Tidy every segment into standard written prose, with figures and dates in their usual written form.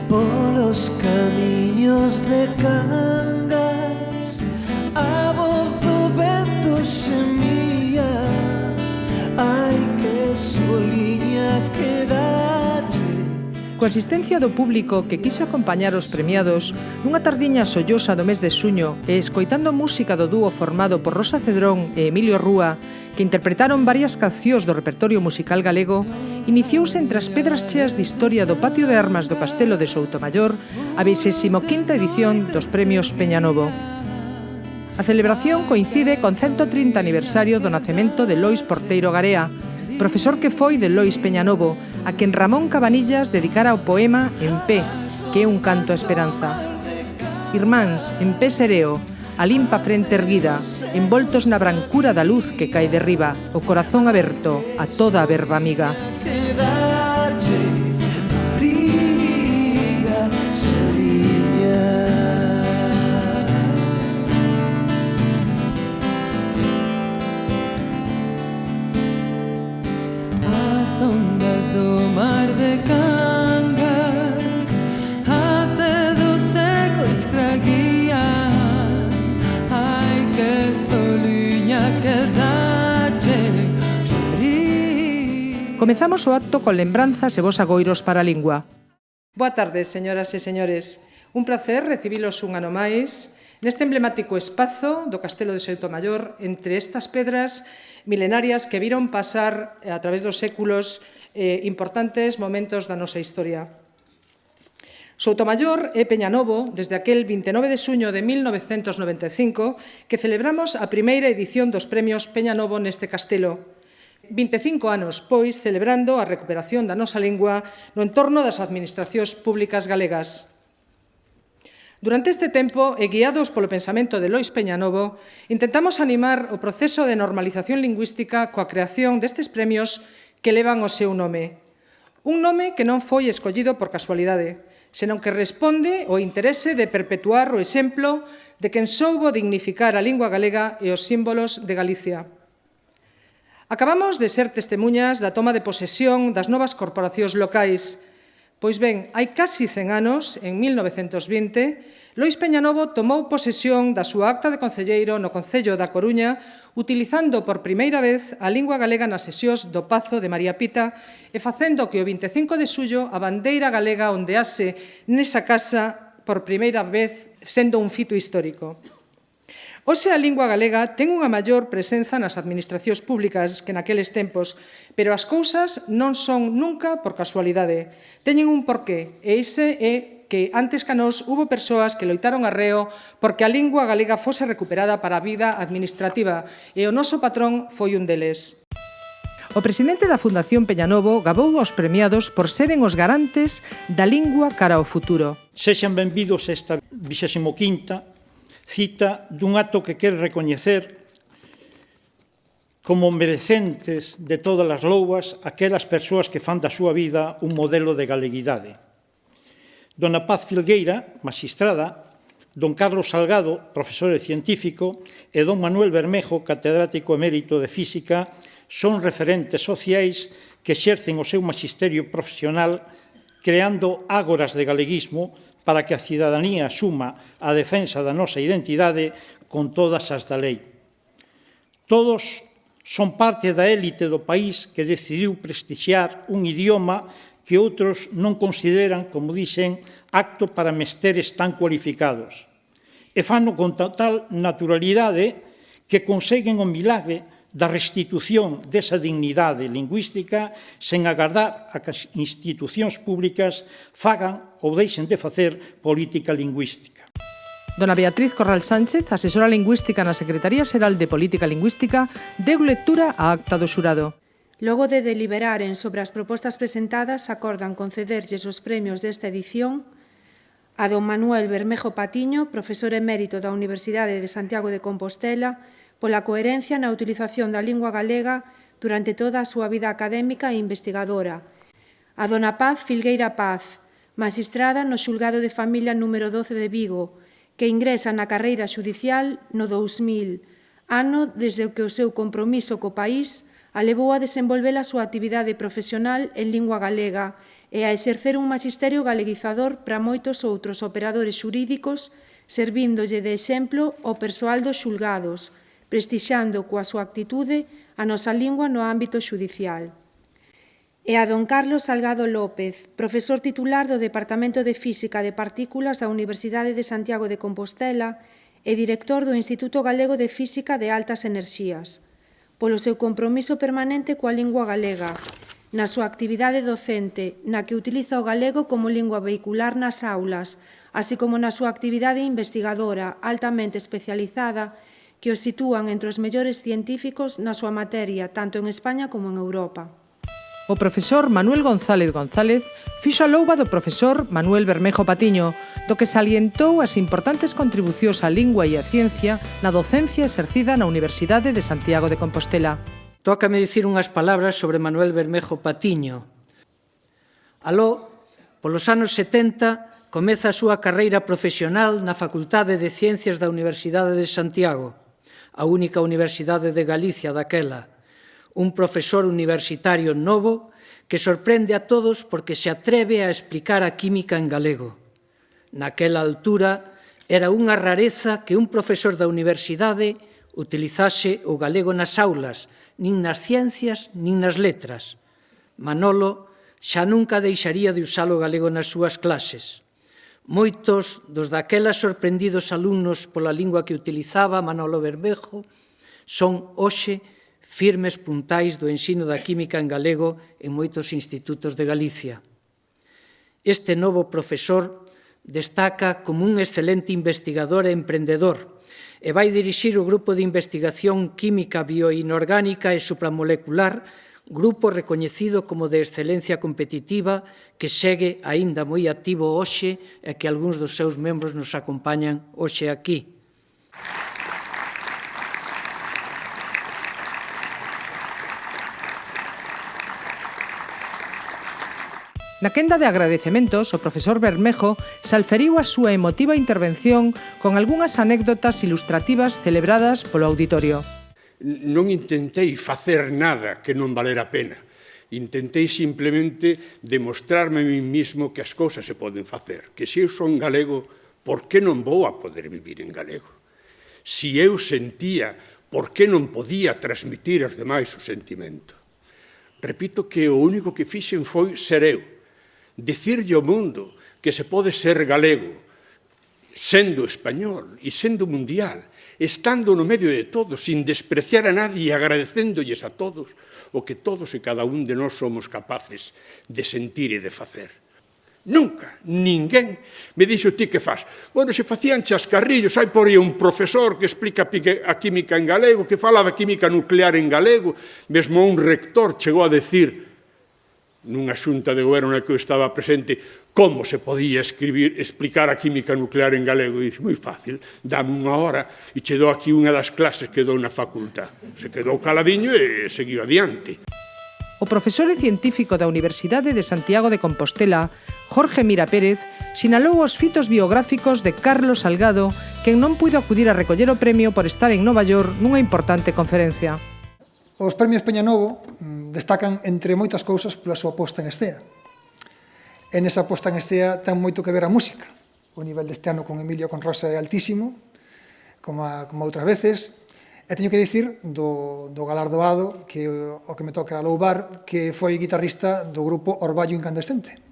Polos camiños de Cangas a voz do vento xemía. Ai, que soliña que dache. Coa asistencia do público que quiso acompañar os premiados nunha tardiña sollosa do mes de xuño e escoitando música do dúo formado por Rosa Cedrón e Emilio Rúa, que interpretaron varias cancións do repertorio musical galego, iniciouse entre as pedras cheas de historia do patio de armas do Castelo de Soutomaior a 25ª edición dos Premios Peñanovo. A celebración coincide con 130 aniversario do nacemento de Lois Porteiro Garea, profesor que foi de Lois Peñanovo, a quen Ramón Cabanillas dedicara o poema En pé, que é un canto á esperanza. Irmáns, en pé sereo, a limpa frente erguida, envoltos na brancura da luz que cae de riba, o corazón aberto a toda a verba amiga. As ondas do mar de Cangas até do seco estraguía. Ai, que soliña que dache. Comezamos o acto con lembranzas e vos agoiros para a lingua. Boa tarde, señoras e señores. Un placer recibilos un ano máis neste emblemático espazo do Castelo de Soutomaior, entre estas pedras milenarias que viron pasar a través dos séculos importantes momentos da nosa historia. Soutomaior é Peñanovo desde aquel 29 de xuño de 1995 que celebramos a primeira edición dos Premios Peñanovo neste castelo. 25 anos, pois, celebrando a recuperación da nosa lingua no entorno das administracións públicas galegas. Durante este tempo, e guiados polo pensamento de Lois Peñanovo, intentamos animar o proceso de normalización lingüística coa creación destes premios que levan o seu nome. Un nome que non foi escollido por casualidade, senón que responde ao interese de perpetuar o exemplo de quen soubo dignificar a lingua galega e os símbolos de Galicia. Acabamos de ser testemuñas da toma de posesión das novas corporacións locais. Pois ben, hai casi 100 anos, en 1920, Lois Peñanovo tomou posesión da súa acta de concelleiro no Concello da Coruña, utilizando por primeira vez a lingua galega nas sesións do Pazo de María Pita e facendo que o 25 de xullo a bandeira galega ondease nesa casa por primeira vez, sendo un fito histórico. Hoxe a lingua galega ten unha maior presenza nas administracións públicas que naqueles tempos, pero as cousas non son nunca por casualidade. Teñen un porqué, e ese é que antes ca nós hubo persoas que loitaron arreo porque a lingua galega fose recuperada para a vida administrativa, e o noso patrón foi un deles. O presidente da Fundación Peñanovo gabou aos premiados por seren os garantes da lingua cara ao futuro. Sexan benvidos esta 25ª cita dun acto que quere recoñecer como merecentes de todas as louvas aquelas persoas que fan da súa vida un modelo de galeguidade. Dona Paz Filgueira, magistrada, don Carlos Salgado, profesor e científico, e don Manuel Bermejo, catedrático emérito de Física, son referentes sociais que exercen o seu magisterio profesional creando ágoras de galeguismo para que a cidadanía asuma a defensa da nosa identidade con todas as da lei. Todos son parte da élite do país que decidiu prestixiar un idioma que outros non consideran, como dixen, apto para mesteres tan cualificados. E fano con total naturalidade que conseguen o milagre da restitución desa dignidade lingüística sen agardar a que as institucións públicas fagan ou deixen de facer política lingüística. Dona Beatriz Corral Sánchez, asesora lingüística na Secretaría Xeral de Política Lingüística, deu lectura á acta do xurado. Logo de deliberaren sobre as propostas presentadas, acordan concederlles os premios desta edición a don Manuel Bermejo Patiño, profesor emérito da Universidade de Santiago de Compostela, pola coherencia na utilización da lingua galega durante toda a súa vida académica e investigadora. A dona Paz Filgueira Paz, magistrada no Xulgado de Familia número 12 de Vigo, que ingresa na carreira xudicial no 2000, ano desde o que o seu compromiso co país a levou a desenvolver a súa actividade profesional en lingua galega e a exercer un magisterio galeguizador para moitos outros operadores xurídicos, servíndolle de exemplo ao persoal dos xulgados, prestixando coa súa actitude a nosa lingua no ámbito xudicial. E a don Carlos Salgado López, profesor titular do Departamento de Física de Partículas da Universidade de Santiago de Compostela e director do Instituto Galego de Física de Altas Enerxías, polo seu compromiso permanente coa lingua galega, na súa actividade docente, na que utiliza o galego como lingua vehicular nas aulas, así como na súa actividade investigadora altamente especializada que os sitúan entre os mellores científicos na súa materia, tanto en España como en Europa. O profesor Manuel González González fixo a louba do profesor Manuel Bermejo Patiño, do que salientou as importantes contribucións á lingua e á ciencia na docencia exercida na Universidade de Santiago de Compostela. Tócame dicir unhas palabras sobre Manuel Bermejo Patiño. Aló, polos anos 70, comeza a súa carreira profesional na Facultade de Ciencias da Universidade de Santiago, a única universidade de Galicia daquela. Un profesor universitario novo que sorprende a todos porque se atreve a explicar a química en galego. Naquela altura era unha rareza que un profesor da universidade utilizase o galego nas aulas, nin nas ciencias, nin nas letras. Manolo xa nunca deixaría de usar o galego nas súas clases. Moitos dos daquela sorprendidos alumnos pola lingua que utilizaba Manolo Bermejo son hoxe firmes puntais do ensino da química en galego en moitos institutos de Galicia. Este novo profesor destaca como un excelente investigador e emprendedor e vai dirixir o Grupo de Investigación Química Bioinorgánica e Supramolecular, grupo recoñecido como de excelencia competitiva que segue aínda moi activo hoxe e que algúns dos seus membros nos acompañan hoxe aquí. Na quenda de agradecementos, o profesor Bermejo salferiu a súa emotiva intervención con algunhas anécdotas ilustrativas celebradas polo auditorio. Non intentei facer nada que non valera a pena. Intentei simplemente demostrarme a mí mismo que as cousas se poden facer. Que se eu son galego, por que non vou a poder vivir en galego? Se eu sentía, por que non podía transmitir aos demais o sentimento? Repito que o único que fixen foi ser eu. Dicirlle ao mundo que se pode ser galego, sendo español e sendo mundial, estando no medio de todos, sin despreciar a nadie e agradecéndolles a todos o que todos e cada un de nós somos capaces de sentir e de facer. Nunca, ninguén me dixo ti que faz. Bueno, se facían chascarrillos, hai por aí un profesor que explica a química en galego, que fala da química nuclear en galego, mesmo un rector chegou a decir nunha xunta de goberno na que eu estaba presente, como se podía explicar a química nuclear en galego. E dixo, moi fácil, dame unha hora e che dou aquí unha das clases que dou na facultad. Se quedou caladiño e seguiu adiante. O profesor e científico da Universidade de Santiago de Compostela, Jorge Mira Pérez, sinalou os fitos biográficos de Carlos Salgado, quen non puido acudir a recoller o premio por estar en Nova York nunha importante conferencia. Os premios Peña Novo destacan, entre moitas cousas, pola súa posta en escena. En esa posta en escena ten moito que ver a música. O nivel deste ano con Emilio con Rosa é altísimo, como outras veces. E teño que dicir do galardoado, que o que me toca louvar, que foi guitarrista do grupo Orballo Incandescente.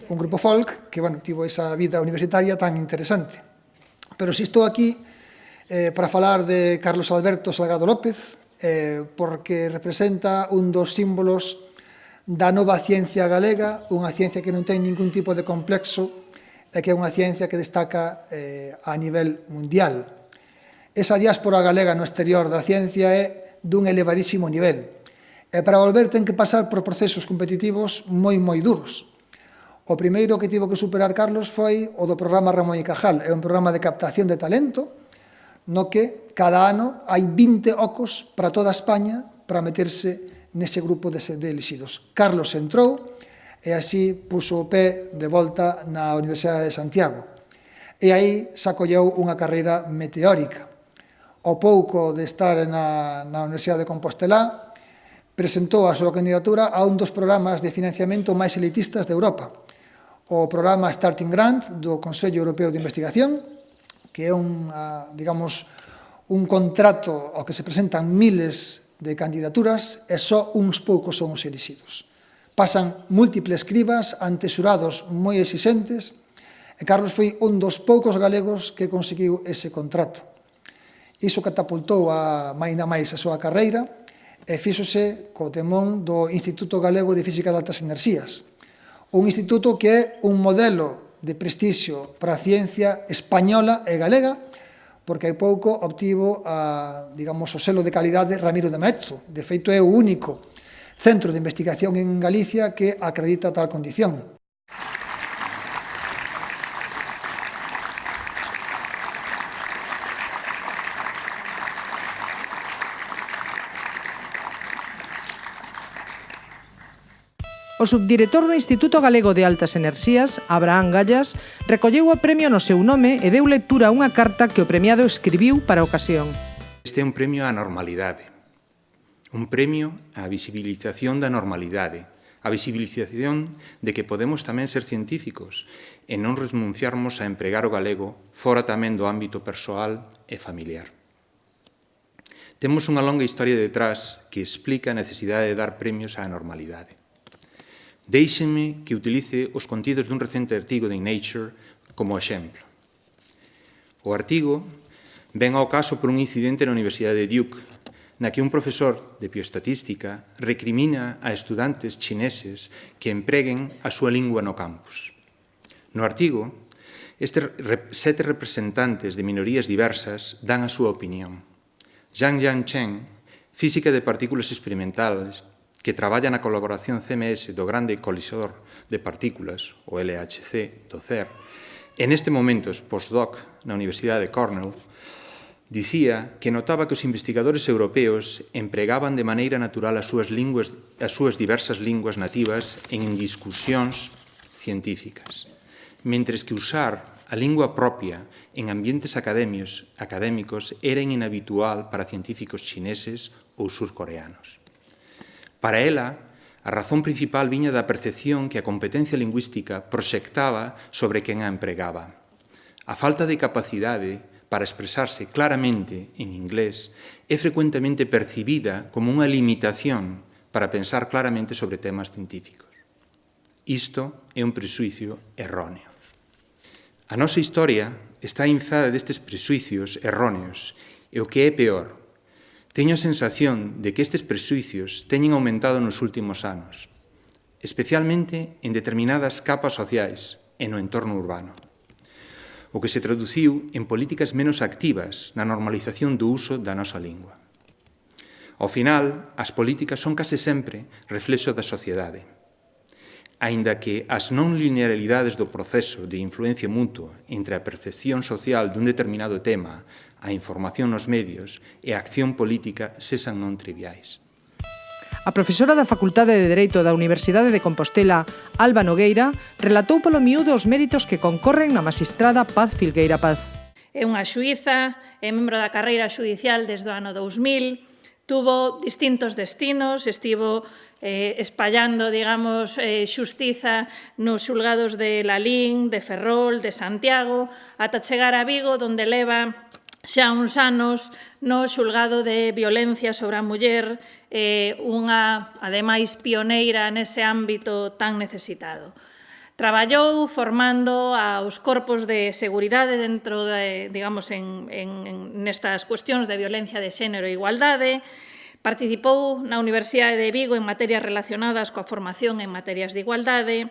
Un grupo folk que, tivo esa vida universitaria tan interesante. Pero si estou aquí para falar de Carlos Alberto Salgado López, porque representa un dos símbolos da nova ciencia galega, unha ciencia que non ten ningún tipo de complexo e que é unha ciencia que destaca a nivel mundial. Esa diáspora galega no exterior da ciencia é dun elevadísimo nivel e para volver ten que pasar por procesos competitivos moi duros. O primeiro que tivo que superar Carlos foi o do programa Ramón y Cajal, é un programa de captación de talento no que cada ano hai 20 ocos para toda España para meterse nese grupo de elixidos. Carlos entrou e así puso o pé de volta na Universidade de Santiago. E aí se acolleu unha carreira meteórica. Ao pouco de estar na Universidade de Compostela, presentou a súa candidatura a un dos programas de financiamento máis elitistas de Europa, o programa Starting Grant do Consello Europeo de Investigación, que é un contrato ao que se presentan miles de candidaturas e só uns poucos son os elixidos. Pasan múltiples cribas ante xurados moi exixentes e Carlos foi un dos poucos galegos que conseguiu ese contrato. Iso catapultou aínda máis a súa carreira e fíxose co temón do Instituto Galego de Física de Altas Enerxías, un instituto que é un modelo de prestixio para a ciencia española e galega, porque hai pouco obtivo o selo de calidade Ramiro de Maeztu. De feito, é o único centro de investigación en Galicia que acredita tal condición. O subdirector do Instituto Galego de Altas Enerxías, Abraham Gallas, recolleu o premio no seu nome e deu lectura a unha carta que o premiado escribiu para a ocasión. Este é un premio á normalidade, un premio á visibilización da normalidade, a visibilización de que podemos tamén ser científicos e non renunciarmos a empregar o galego fora tamén do ámbito persoal e familiar. Temos unha longa historia detrás que explica a necesidade de dar premios á normalidade. Déixenme que utilice os contidos dun recente artigo de Nature como exemplo. O artigo ven ao caso por un incidente na Universidade de Duke, na que un profesor de bioestatística recrimina a estudantes chineses que empreguen a súa lingua no campus. No artigo, estes 7 representantes de minorías diversas dan a súa opinión. Zhang Yanchen, física de partículas experimentales, que traballa na colaboración CMS do Grande Colisor de Partículas, o LHC, do CERN, e neste momento postdoc na Universidade de Cornell, dicía que notaba que os investigadores europeos empregaban de maneira natural as súas diversas linguas nativas en discusións científicas, mentres que usar a lingua propia en ambientes académicos era inhabitual para científicos chineses ou surcoreanos. Para ela, a razón principal viña da percepción que a competencia lingüística proxectaba sobre quen a empregaba. A falta de capacidade para expresarse claramente en inglés é frecuentemente percibida como unha limitación para pensar claramente sobre temas científicos. Isto é un prexuicio erróneo. A nosa historia está inzada destes prexuicios erróneos e o que é peor, teño a sensación de que estes prexuicios teñen aumentado nos últimos anos, especialmente en determinadas capas sociais e no entorno urbano, o que se traduciu en políticas menos activas na normalización do uso da nosa lingua. Ao final, as políticas son case sempre reflexo da sociedade, aínda que as non linealidades do proceso de influencia mutua entre a percepción social dun determinado tema, a información nos medios e a acción política sexan non triviais. A profesora da Facultade de Dereito da Universidade de Compostela, Alba Nogueira, relatou polo miúdo os méritos que concorren na magistrada Paz Filgueira Paz. É unha xuíza, é membro da carreira xudicial desde o ano 2000, tuvo distintos destinos, estivo espallando, xustiza nos xulgados de Lalín, de Ferrol, de Santiago, ata chegar a Vigo, onde leva xa uns anos no xulgado de violencia sobre a muller, unha, ademais, pioneira nese ámbito tan necesitado. Traballou formando aos corpos de seguridade dentro de, nestas cuestións de violencia de xénero e igualdade, participou na Universidade de Vigo en materias relacionadas coa formación en materias de igualdade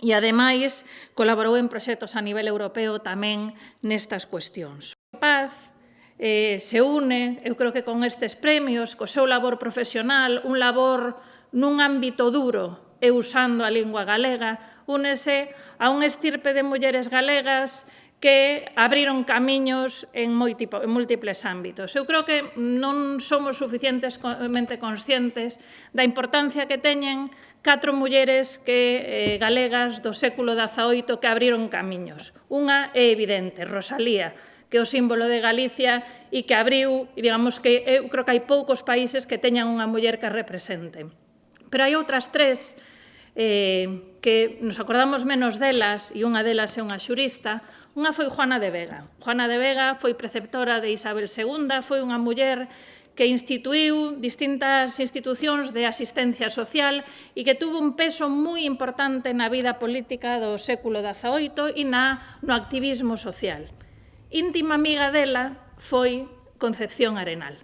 e, ademais, colaborou en proxectos a nivel europeo tamén nestas cuestións. Paz se une, eu creo que con estes premios, co seu labor profesional, un labor nun ámbito duro e usando a lingua galega, únese a un estirpe de mulleres galegas que abriron camiños en múltiples ámbitos. Eu creo que non somos suficientemente conscientes da importancia que teñen 4 mulleres galegas do século XVIII que abriron camiños. Unha é evidente, Rosalía, que é o símbolo de Galicia e que abriu, e digamos que eu creo que hai poucos países que teñan unha muller que a represente. Pero hai outras 3 que nos acordamos menos delas, e unha delas é unha xurista. Unha foi Juana de Vega. Juana de Vega foi preceptora de Isabel II, foi unha muller que instituiu distintas institucións de asistencia social e que tuvo un peso moi importante na vida política do século XVIII e no activismo social. Íntima amiga dela foi Concepción Arenal,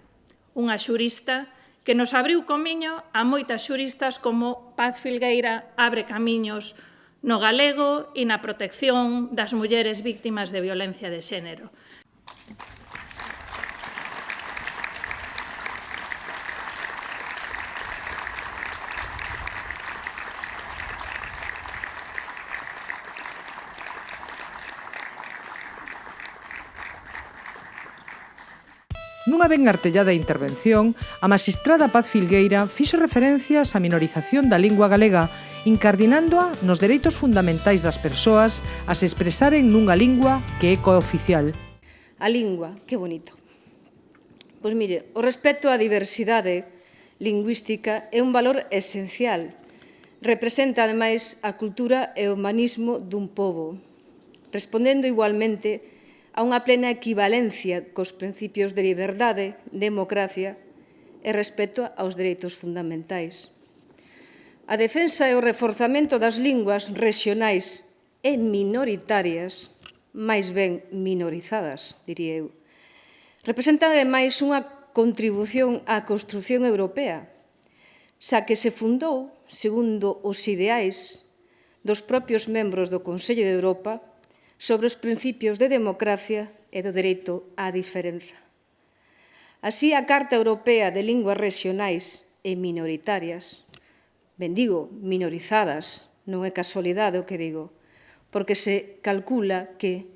unha xurista que nos abriu camiño a moitas xuristas como Paz Filgueira abre camiños no galego e na protección das mulleres víctimas de violencia de xénero. Nunha ben artellada intervención, a magistrada Paz Filgueira fixo referencias á minorización da lingua galega, incardinándoa nos dereitos fundamentais das persoas a se expresaren nunha lingua que é cooficial. A lingua, que bonito. Pois mire, o respecto á diversidade lingüística é un valor esencial. Representa, ademais, a cultura e o humanismo dun pobo, respondendo igualmente a unha plena equivalencia cos principios de liberdade, democracia e respecto aos dereitos fundamentais. A defensa e o reforzamento das linguas rexionais e minoritarias, máis ben minorizadas, diría eu, representan ademais unha contribución á construción europea, xa que se fundou segundo os ideais dos propios membros do Consello de Europa sobre os principios de democracia e do dereito á diferenza. Así, a Carta Europea de Linguas Rexionais e Minoritarias, ben digo minorizadas, non é casualidade o que digo, porque se calcula que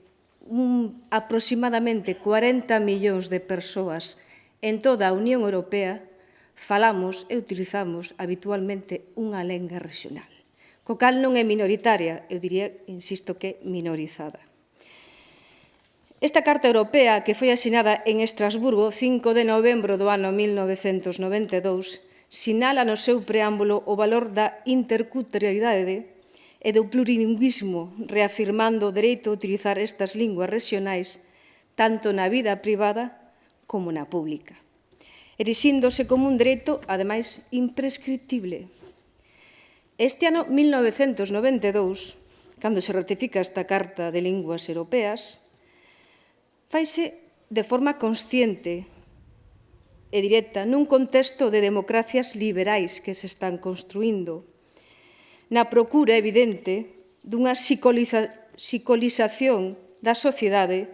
aproximadamente 40 millóns de persoas en toda a Unión Europea falamos e utilizamos habitualmente unha lingua rexional. Co cal non é minoritaria, eu diría, insisto, que é minorizada. Esta Carta Europea, que foi asinada en Estrasburgo 5 de novembro do ano 1992, sinala no seu preámbulo o valor da interculturalidade e do plurilingüismo, reafirmando o dereito a utilizar estas linguas rexionais tanto na vida privada como na pública, erixíndose como un dereito, ademais, imprescriptible. Este ano 1992, cando se ratifica esta Carta de Linguas Europeas, faise de forma consciente e directa nun contexto de democracias liberais que se están construindo, na procura evidente dunha psicolización da sociedade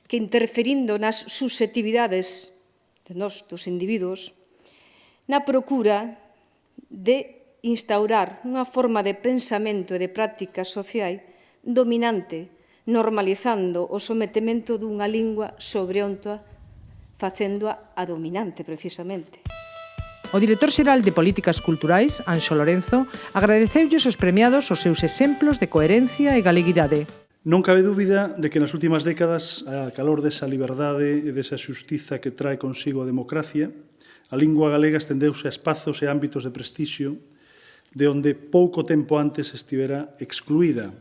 que, interferindo nas susceptibilidades de nós, dos individuos, na procura de instaurar unha forma de pensamento e de práctica social dominante, normalizando o sometemento dunha lingua sobre outra, facéndoa a dominante, precisamente. O director xeral de Políticas Culturais, Anxo Lorenzo, agradeceulles os premiados os seus exemplos de coherencia e galeguidade. Non cabe dúbida de que nas últimas décadas, a calor desa liberdade e desa xustiza que trae consigo a democracia, a lingua galega estendeuse a espazos e ámbitos de prestixio de onde pouco tempo antes estivera excluída.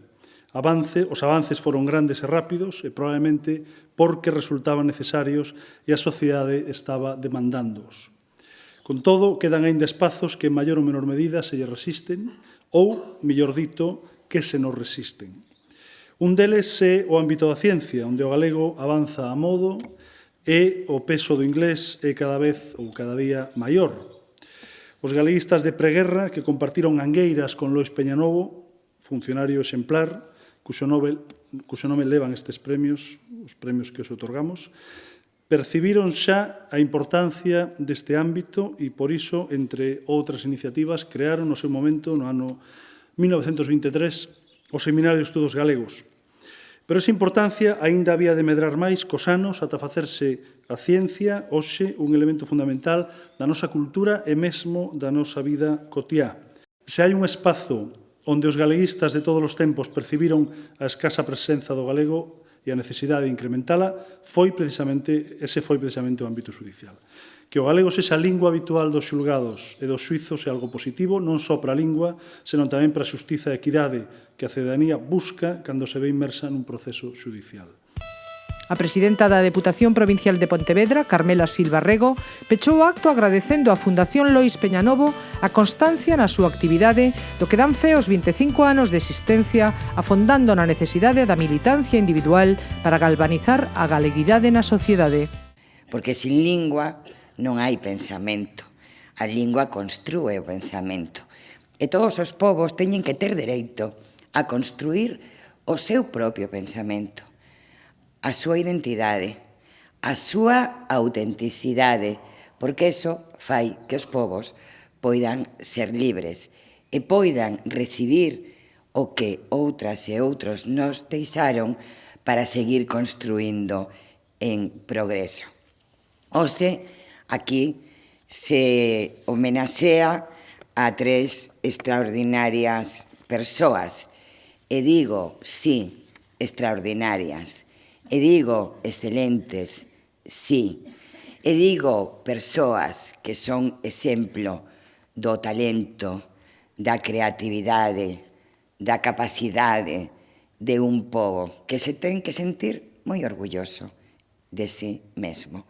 Os avances foron grandes e rápidos e probablemente porque resultaban necesarios e a sociedade estaba demandándoos. Con todo, quedan aínda espazos que en maior ou menor medida se lle resisten ou, mellor dito, que se nos resisten. Un deles é o ámbito da ciencia, onde o galego avanza a modo e o peso do inglés é cada vez ou cada día maior. Os galeguistas de preguerra que compartiron angueiras con Lois Peñanovo, funcionario exemplar, cuxo nome levan estes premios, os premios que os otorgamos, percibiron xa a importancia deste ámbito e, por iso, entre outras iniciativas, crearon no seu momento, no ano 1923, o Seminario de Estudos Galegos. Pero esa importancia aínda había de medrar máis cos anos ata facerse a ciencia hoxe un elemento fundamental da nosa cultura e mesmo da nosa vida cotiá. Se hai un espazo onde os galeguistas de todos os tempos percibiron a escasa presenza do galego e a necesidade de incrementala, ese foi precisamente o ámbito judicial. Que o galego sexa a lingua habitual dos xulgados e dos xuizos é algo positivo, non só para a lingua, senón tamén para a xustiza e equidade que a cidadanía busca cando se ve inmersa nun proceso xudicial. A presidenta da Deputación Provincial de Pontevedra, Carmela Silva Rego, pechou o acto agradecendo á Fundación Lois Peñanovo a constancia na súa actividade do que dan fe os 25 anos de existencia, afondando na necesidade da militancia individual para galvanizar a galeguidade na sociedade. Porque sin lingua non hai pensamento. A lingua construe o pensamento. E todos os povos teñen que ter dereito a construir o seu propio pensamento, a súa identidade, a súa autenticidade, porque iso fai que os povos poidan ser libres e poidan recibir o que outras e outros nos deixaron para seguir construindo en progreso. Hoxe, aquí se homenaxea a 3 extraordinarias persoas. E digo, sí, extraordinarias. E digo, excelentes, sí. E digo, persoas que son exemplo do talento, da creatividade, da capacidade de un pobo que se ten que sentir moi orgulloso de si mesmo.